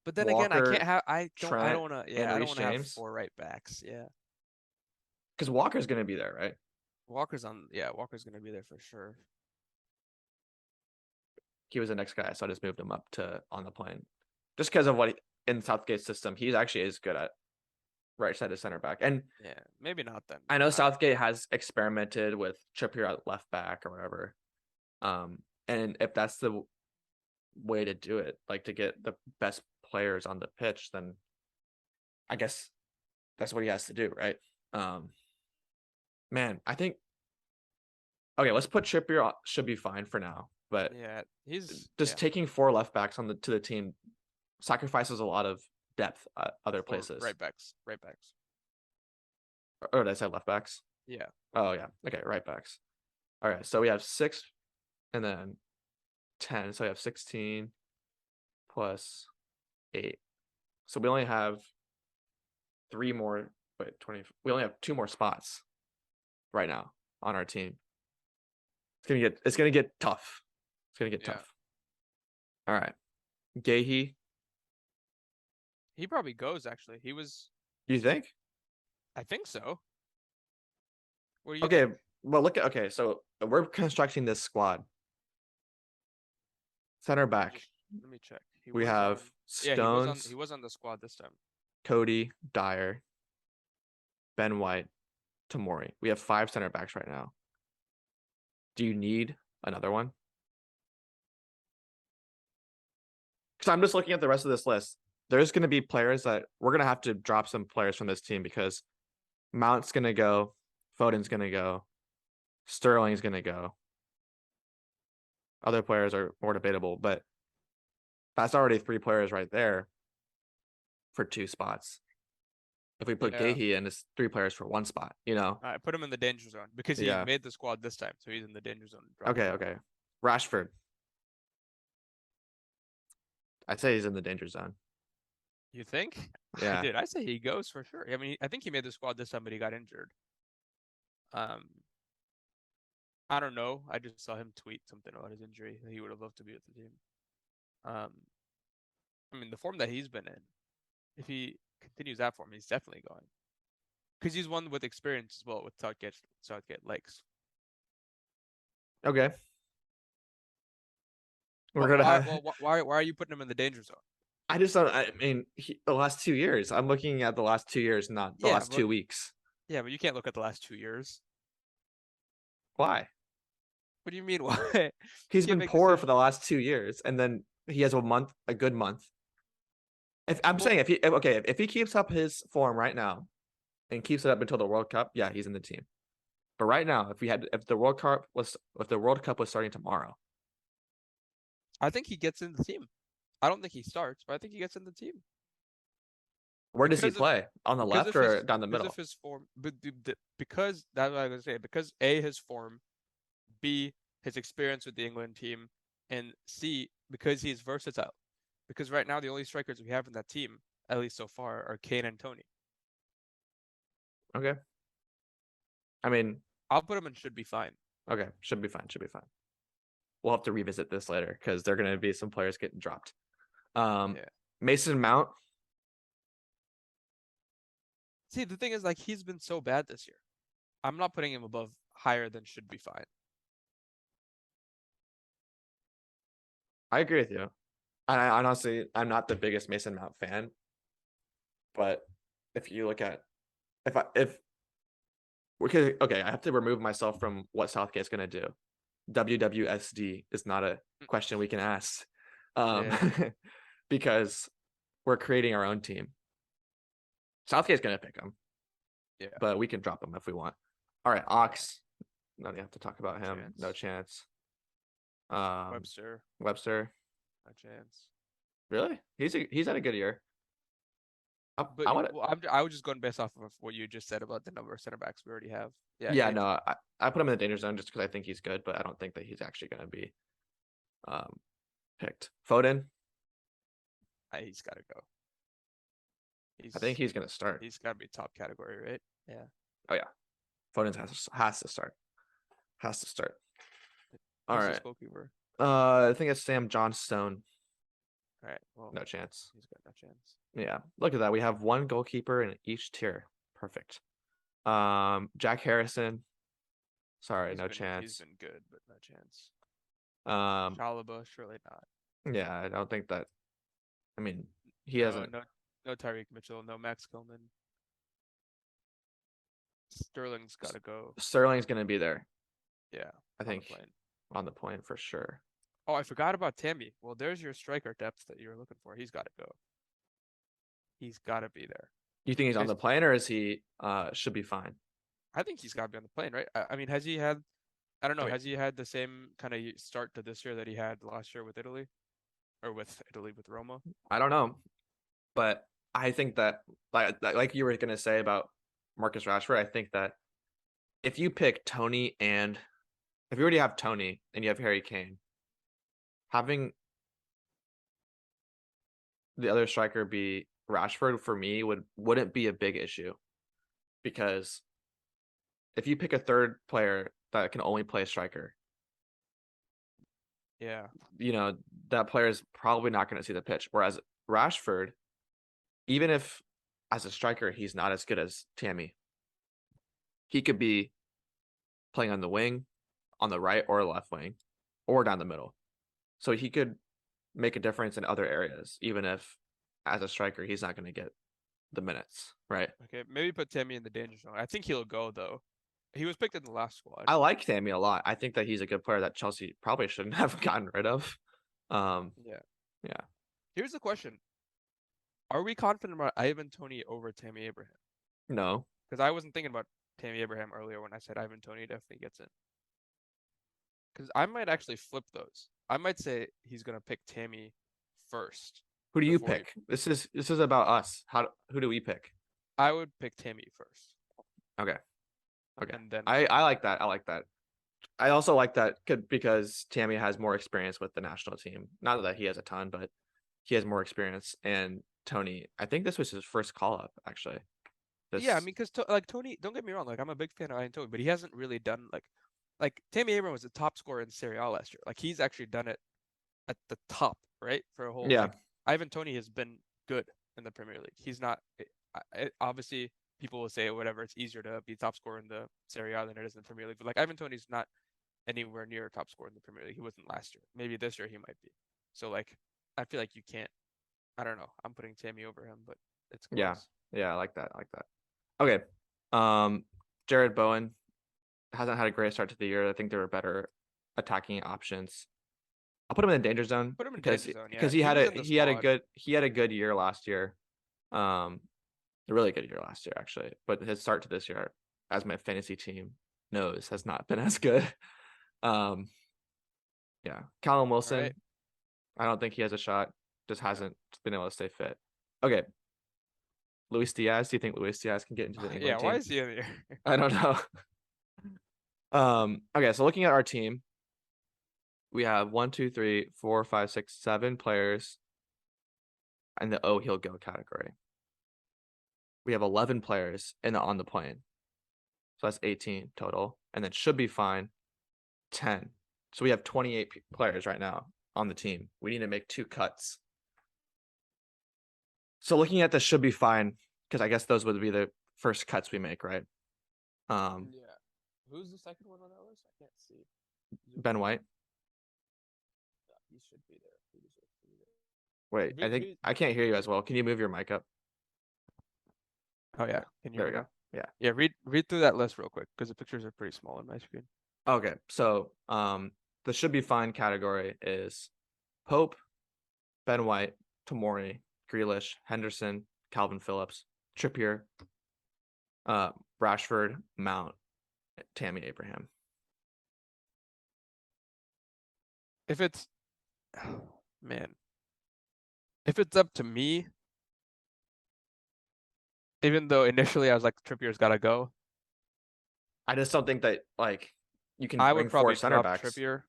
But then again, I can't Walker, have. I Trent, don't want to. and Yeah, I don't Reece want to have James? 4 right backs. Yeah, Because Walker's gonna be there, right? Walker's on. Yeah, Walker's gonna be there for sure. He was the next guy, so I just moved him up to on the plane, just because of what in Southgate's system he actually is good at right side of center back. And Yeah, maybe not then. I know Southgate has experimented with Trippier at left back or whatever. And if that's the way to do it, like to get the best players on the pitch, then I guess that's what he has to do, right? Man, I think okay, let's put Trippier should be fine for now, but Yeah, he's just taking 4 left backs on the to the team sacrifices a lot of depth at other Or places. right backs. Right backs. Or did I say left backs? Yeah. Oh yeah. Okay, right backs. All right, so we have 6 and then 10. So we have 16 plus 8. So we only have 3 more, wait, 20. We only have 2 more spots right now on our team. It's gonna get tough. It's gonna get Yeah. tough. All right. Gahey, He probably goes actually. He was. you think? I think so. What do you Okay, think? well look at okay, so we're constructing this squad. Center back. Let me check. He We was have on. Yeah, Stones, he was on the squad this time. Cody, Dyer, Ben White, Tamori. We have 5 center backs right now. Do you need another one? Because I'm just looking at the rest of this list. There's going to be players that we're going to have to drop some players from this team because Mount's going to go, Foden's going to go, Sterling's going to go. Other players are more debatable, but that's already 3 players right there. for 2 spots. If we put Yeah. Gahey in, it's 3 players for 1 spot, you know? I put him in the danger zone because he Yeah. made the squad this time, so he's in the danger zone. Drop Okay, him. okay. Rashford. I'd say he's in the danger zone. You think? Yeah. Dude, I say he goes for sure. I mean, I think he made the squad this time, but he got injured. Um, I don't know. I just saw him tweet something about his injury. He would have loved to be with the team. Um, I mean, the form that he's been in, if he continues that form, he's definitely going. Because he's one with experience as well with Southgate legs. Okay. We're But gonna why? have. Well, why are you putting him in the danger zone? I just don't. I mean, the last 2 years. I'm looking at the last 2 years, not the Yeah, last but 2 weeks. you can't look at the last 2 years. Why? What do you mean? Why? He's Can't been make poor for decisions. the last 2 years, and then he has a good month. If I'm Well, saying if he keeps up his form right now, and keeps it up until the World Cup, yeah, he's in the team. But right now, if the World Cup was starting tomorrow, I think he gets in the team. I don't think he starts, but I think he gets in the team where does he because of play? On the because left of or his down the because of middle? his form. But because that's what I was gonna say. Because A, his form, B, his experience with the England team, and C, because he's versatile. Because right now the only strikers we have in that team, at least so far, are Kane and Tony. Okay. I mean, I'll put him and should be fine. okay, should be fine. Should be fine. We'll have to revisit this later because there are going to be some players getting dropped. Yeah. Mason Mount. See, the thing is, like, he's been so bad this year. I'm not putting him above higher than should be fine. I agree with you. I honestly, I'm not the biggest Mason Mount fan, but if you look at if okay, I have to remove myself from what Southgate's going to do. WWSD is not a question we can ask, Yeah. because we're creating our own team. Southgate's going to pick him, Yeah. but we can drop him if we want. All right, Ox. No need to talk about him. Chance. No chance. Webster, Webster. no chance. Really? He's had a good year. But I want to. I was just going based off of what you just said about the number of center backs we already have. Yeah, Yeah, no, I put him in the danger zone just because I think he's good, but I don't think that he's actually going to be picked. Foden. he's got to go. I think he's going to start. He's got to be top category, right? Yeah. Oh yeah, Foden has to start. Has to start. All Who's right. this goalkeeper? I think it's Sam Johnstone. All right. Well, No chance. he's got no chance. Yeah, look at that. We have one goalkeeper in each tier. Perfect. Jack Harrison. Sorry, no chance. He's been good, but no chance. Um, Chalobah, surely not. yeah, I don't think that. I mean, he No, hasn't. no Tyreek Mitchell, no Max Coleman. Sterling's got to go. Sterling's gonna be there. Yeah, I think on the point for sure. Oh, I forgot about Tammy. Well, there's your striker depth that you were looking for. He's got to go. He's got to be there. You think he's on the plane, or is he should be fine? I think he's got to be on the plane, right? I mean, has he had? I don't know. Okay. Has he had the same kind of start to this year that he had last year with Italy, or with Roma? I don't know, but I think that like you were gonna say about Marcus Rashford, I think that if you pick Tony and if you already have Tony and you have Harry Kane, having the other striker be Rashford for me wouldn't be a big issue, because if you pick a third player that can only play striker, Yeah. you know, that player is probably not going to see the pitch. Whereas Rashford, even if as a striker he's not as good as Tammy, he could be playing on the wing, on the right or left wing, or down the middle. So he could make a difference in other areas, even if as a striker he's not going to get the minutes, right? Okay, maybe put Tammy in the danger zone. I think he'll go though. He was picked in the last squad. I like Tammy a lot. I think that he's a good player that Chelsea probably shouldn't have gotten rid of. Yeah. Here's the question: are we confident about Ivan Toney over Tammy Abraham? No. Because I wasn't thinking about Tammy Abraham earlier when I said Ivan Toney definitely gets in. Because I might actually flip those. I might say he's gonna pick Tammy first Who do you before we- pick? This is about us. Who do we pick? I would pick Tammy first, Okay. Okay. and then I like that. I like that. I also like that because Tammy has more experience with the national team. Not that he has a ton, but he has more experience. And Tony, I think this was his first call up actually. yeah, I This mean, because like Tony, don't get me wrong, like I'm a big fan of Ivan Tony, but he hasn't really done like Tammy Abraham was the top scorer in Serie A last year. Like he's actually done it at the top, right? For a whole yeah. like Ivan Tony has been good in the Premier League. He's not obviously people will say whatever. It's easier to be top scorer in the Serie A than it is in the Premier League. But like Ivan Tony's not anywhere near top scorer in the Premier League. He wasn't last year. Maybe this year he might be. So like I feel like you can't. I don't know. I'm putting Tammy over him, but it's close. Yeah. Yeah, I like that. I like that. Okay. Jared Bowen hasn't had a great start to the year. I think there were better attacking options. I'll put him in the danger zone Put him in because danger zone. Yeah, because he had was a in the he had a squad. good year last year. A really good year last year actually, but his start to this year, as my fantasy team knows, has not been as good. Yeah, Callum Wilson. right. I don't think he has a shot. Just hasn't been able to stay fit. Okay. Luis Diaz. Do you think Luis Diaz can get into the England Yeah, team? why is he in here? I don't know. Okay, so looking at our team, we have 1, 2, 3, 4, 5, 6, 7 players in the oh he'll go category. We have 11 players in the on the plane. So that's 18 total. And then should be fine 10. So we have 28 players right now on the team. We need to make 2 cuts. So looking at this should be fine, because I guess those would be the first cuts we make, right? Yeah. Who's the second one on that list? I can't see. Ben White. He should be there. He deserves to be there. Wait, I think I can't hear you as well. Can you move your mic up? Oh yeah. Can you There hear we me go. now? Yeah. Yeah, read through that list real quick because the pictures are pretty small on my screen. Okay, so the should be fine category is Pope, Ben White, Tomori, Grealish, Henderson, Calvin Phillips, Trippier, Rashford, Mount, Tammy Abraham. If it's man, if it's up to me, even though initially I was like Trippier's gotta go, I just don't think that like you can I bring would probably 4 center drop backs. Trippier.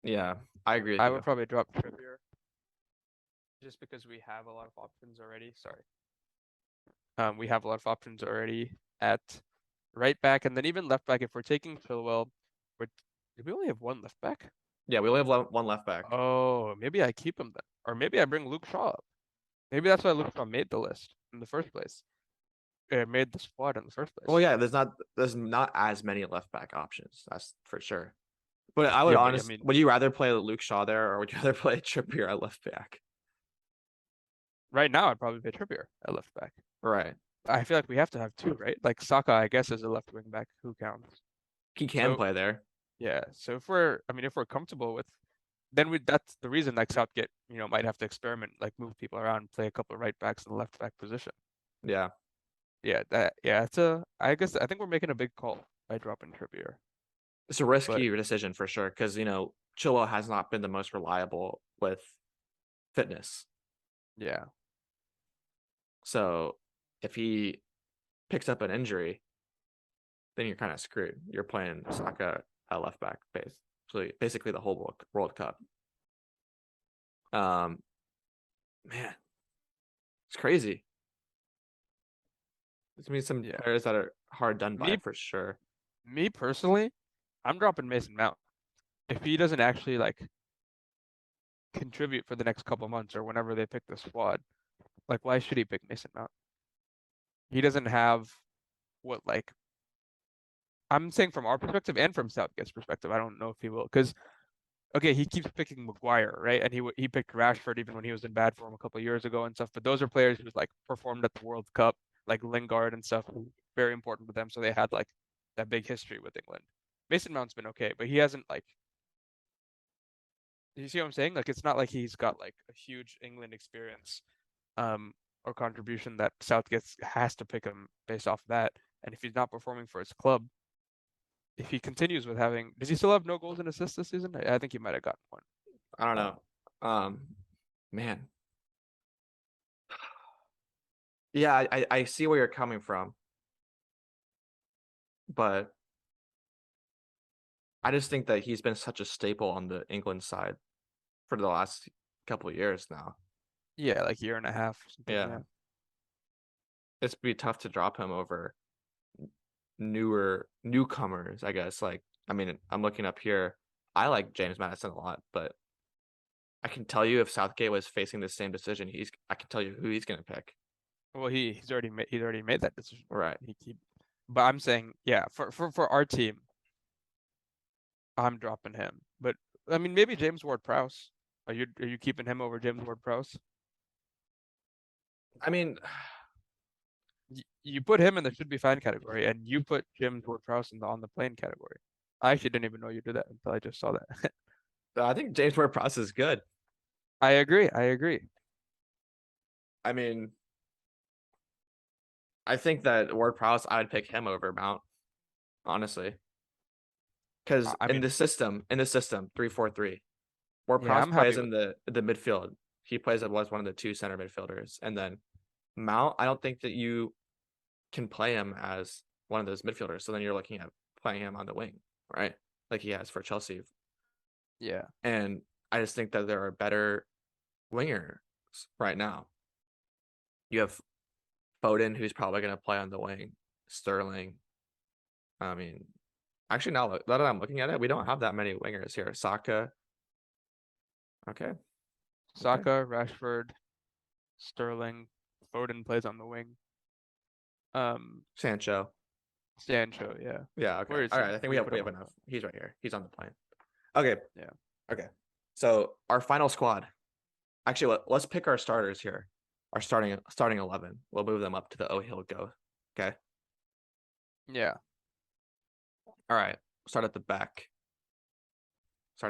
Yeah, I agree with I you. would probably drop Trippier. Just because we have a lot of options already. Sorry. We have a lot of options already at right back, and then even left back. If we're taking Chilwell, do we only have one left back? Yeah, we only have one left back. Oh, maybe I keep him then, or maybe I bring Luke Shaw up. Maybe that's why Luke Shaw made the list in the first place. Made the squad in the first place. Well, yeah, there's not as many left back options. That's for sure. But I would Yeah, but, honestly, I mean, would you rather play Luke Shaw there, or would you rather play Trippier at left back? right now I'd probably play Trippier at left back. Right. I feel like we have to have 2, right? Like Saka, I guess, is a left wing back. Who counts? He can play there. Yeah. So if we're comfortable with, then that's the reason like Southgate, might have to experiment, like move people around, play a couple of right backs in the left back position. Yeah. Yeah. I think we're making a big call by dropping Trippier. It's a risky decision for sure, because Chilwell has not been the most reliable with fitness. Yeah. So if he picks up an injury, then you're kind of screwed. You're playing Saka at left back, basically the whole World Cup. Man, it's crazy. There's gonna be some players that are hard done by for sure. Me personally, I'm dropping Mason Mount. If he doesn't actually like contribute for the next couple months or whenever they pick the squad, like why should he pick Mason Mount? He doesn't have what like I'm saying from our perspective and from Southgate's perspective. I don't know if he will, because okay, he keeps picking Maguire, right? And he picked Rashford even when he was in bad form a couple of years ago and stuff. But those are players who like performed at the World Cup, like Lingard and stuff, very important to them. So they had like that big history with England. Mason Mount's been okay, but he hasn't like. You see what I'm saying? Like it's not like he's got like a huge England experience, or contribution that Southgate has to pick him based off of that. And if he's not performing for his club, if he continues with having, does he still have no goals and assists this season? I think he might have gotten one. I don't know. Man, Yeah, I see where you're coming from, but I just think that he's been such a staple on the England side for the last couple of years now. Yeah, like year and a half or something. Yeah, Yeah. it's be tough to drop him over newer newcomers, I guess. Like, I mean, I'm looking up here. I like James Madison a lot, but I can tell you if Southgate was facing the same decision, I can tell you who he's gonna pick. Well, he's already made that decision. Right. But I'm saying, yeah, for our team, I'm dropping him. But I mean, maybe James Ward-Prowse. Are you keeping him over James Ward-Prowse? I mean, You put him in the should be fine category, and you put James Ward-Prowse in the on the plane category. I actually didn't even know you did that until I just saw that. I think James Ward-Prowse is good. I agree. I agree. I mean, I think that Ward-Prowse, I would pick him over Mount, honestly. Because I mean, in the system, 3-4-3, yeah, Ward-Prowse I'm happy plays with in that. the midfield. He plays as one of the two center midfielders. And then Mount, I don't think that you can play him as one of those midfielders. So then you're looking at playing him on the wing, right? Like he has for Chelsea. Yeah. And I just think that there are better wingers right now. You have Foden, who's probably going to play on the wing. Sterling. I mean, actually, now that I'm looking at it, we don't have that many wingers here. Saka. Okay. Saka, Rashford, Sterling, Foden plays on the wing. Sancho. Sancho, yeah. Yeah. Okay. Where is All he? right. I think We we put him have on enough. He's right here. He's on the plane. Okay. Yeah. Okay. So our final squad. Actually, let's pick our starters here. Our starting 11. We'll move them up to the Hill go. Okay. Yeah. All right. Start at the back. Why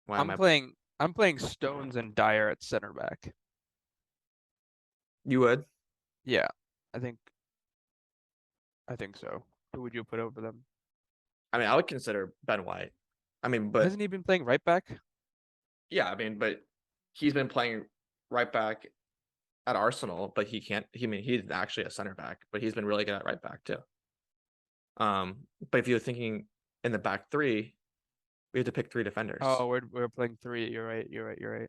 am I? I'm playing Stones and Dyer at center back. You would? Yeah. I think I think so. Who would you put over them? I mean, I would consider Ben White. I mean, but Hasn't he been playing right back? yeah, I mean, but he's been playing right back at Arsenal, but he can't. I mean, he's actually a center back, but he's been really good at right back too. But if you're thinking in the back three, we have to pick three defenders. Oh, we're playing three. You're right.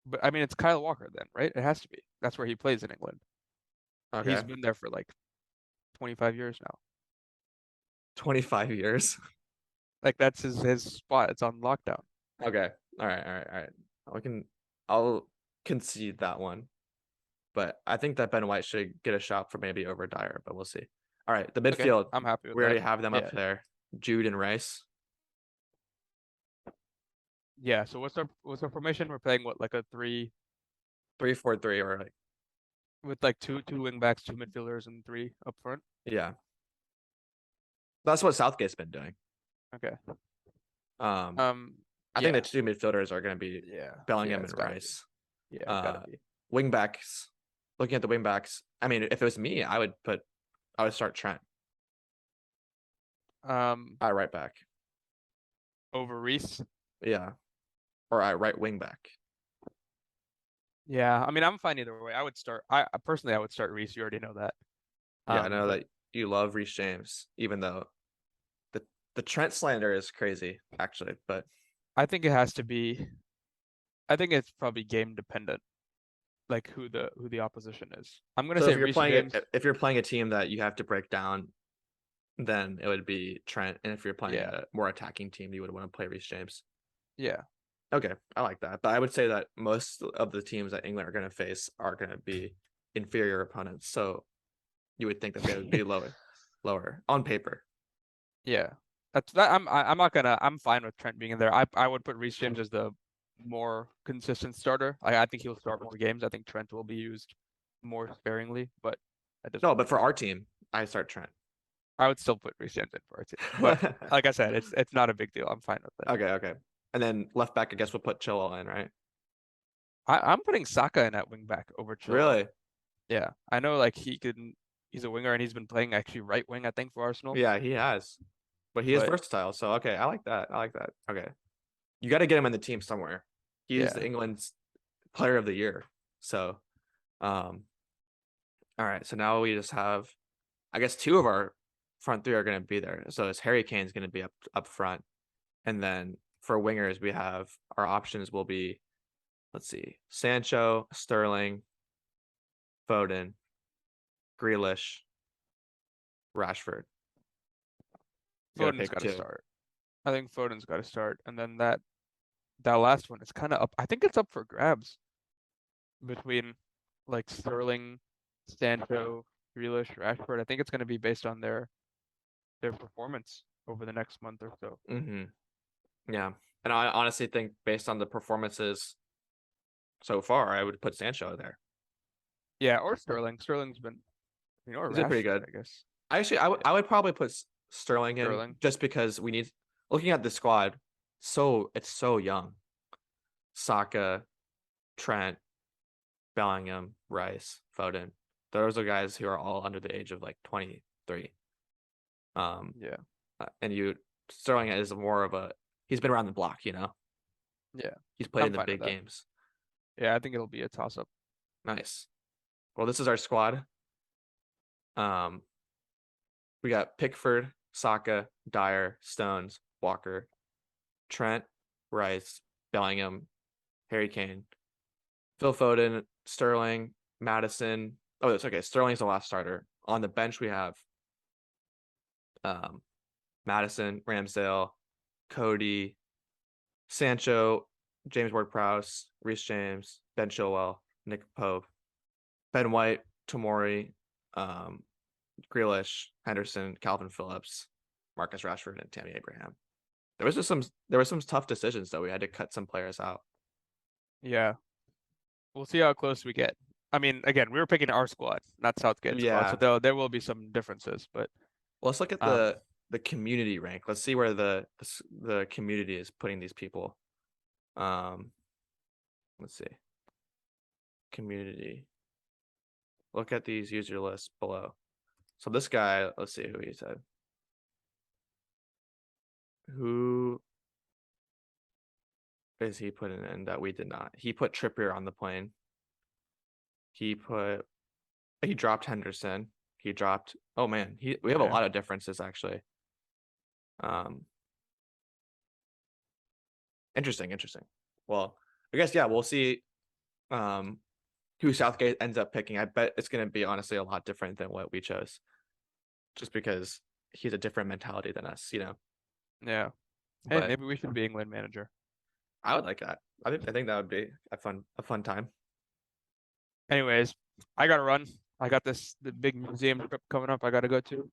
But I mean, it's Kyle Walker then, right? It has to be. That's where he plays in England. Okay, He's been there for like 25 years now. 25 years. Like that's his spot. It's on lockdown. Okay, all right. I'll concede that one, but I think that Ben White should get a shot for maybe over Dyer, but we'll see. All right, the Okay, midfield. I'm happy with We already that. have them Yeah. up there. Jude and Rice. Yeah. So what's our formation? We're playing what, like a 3-4-3 or like with like two wing backs, two midfielders, and three up front. yeah. That's what Southgate's been doing. Okay. I think the two midfielders are going to be Bellingham and Rice. Yeah, it's gotta be. Wing backs. Looking at the wing backs, I mean, if it was me, I would start Trent at right back. Over Reece. Yeah, or at right wing back. Yeah, I mean, I'm fine either way. I would start. I personally, I would start Reece. You already know that. Yeah, I know that you love Reece James, even though the Trent slander is crazy, actually. But I think it has to be. I think it's probably game dependent, like who the opposition is. I'm gonna say Reece James. If you're playing a team that you have to break down, then it would be Trent. And if you're playing a more attacking team, you would want to play Reece James. Yeah. Okay, I like that. But I would say that most of the teams that England are going to face are going to be inferior opponents. So you would think that they would be lower on paper. Yeah. I'm fine with Trent being in there. I would put Reece James as the more consistent starter. I think he'll start more games. I think Trent will be used more sparingly, but but for our team, I start Trent. I would still put Reece James in for our team. But like I said, it's not a big deal. I'm fine with that. Okay. And then left back, I guess we'll put Chilwell in, right? I'm putting Saka in at wing back over Chilwell. Really? Yeah. I know like he's a winger and he's been playing actually right wing, I think, for Arsenal. Yeah, he has. But he is versatile. So okay, I like that. Okay. You got to get him in the team somewhere. He's England's player of the year. So, all right. So now we just have, I guess, two of our front three are going to be there. So it's Harry Kane's going to be up front, and then for wingers we have our options will be, let's see, Sancho, Sterling, Foden, Grealish, Rashford. You gotta Foden's pick got to two. start. I think Foden's got to start, and then that last one is kind of up. I think it's up for grabs between like Sterling, Sancho, Grealish, Rashford. I think it's going to be based on their performance over the next month or so. Mm-hmm. Yeah, and I honestly think based on the performances so far, I would put Sancho there. Yeah, or Sterling. Sterling's been, or He's been pretty Rashford, good. I guess. Actually, I would probably put Sterling in Sterling. just because we need, looking at the squad, it's so young. Saka, Trent, Bellingham, Rice, Foden. Those are guys who are all under the age of like 23. Yeah. And Sterling is more of he's been around the block, Yeah. He's played I'm in the fine with big that. games. Yeah, I think it'll be a toss up. Nice. Well, this is our squad. We got Pickford, Saka, Dyer, Stones, Walker, Trent, Rice, Bellingham, Harry Kane, Phil Foden, Sterling, Madison. Oh, that's okay. Sterling's the last starter. On the bench, we have Madison, Ramsdale, Cody, Sancho, James Ward-Prowse, Reece James, Ben Chilwell, Nick Pope, Ben White, Tomori, Grealish, Henderson, Calvin Phillips, Marcus Rashford, and Tammy Abraham. There were some tough decisions though. We had to cut some players out. Yeah. We'll see how close we get. I mean, again, we were picking our squad, not Southgate's squad, so there will be some differences. But let's look at the community rank. Let's see where the community is putting these people. Let's see. Community. Look at these user lists below. So this guy, let's see who he said. Who is he putting in that we did not? He put Trippier on the plane. He dropped Henderson. He dropped, oh man, we have a lot of differences actually. Interesting. Well, I guess yeah, we'll see who Southgate ends up picking. I bet it's gonna be honestly a lot different than what we chose. Just because he's a different mentality than us, Yeah. Hey, maybe we should be England manager. I would like that. I think that would be a fun time. Anyways, I gotta run. I got the big museum trip coming up I gotta go to.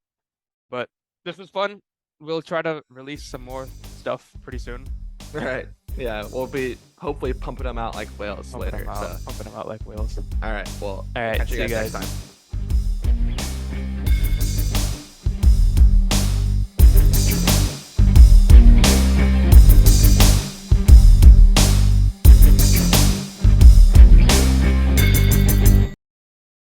But this was fun. We'll try to release some more stuff pretty soon. All right. Yeah, we'll be hopefully pumping them out like whales later. Pumping them out like whales. All right. Well, all right. catch you See guys you next guys time.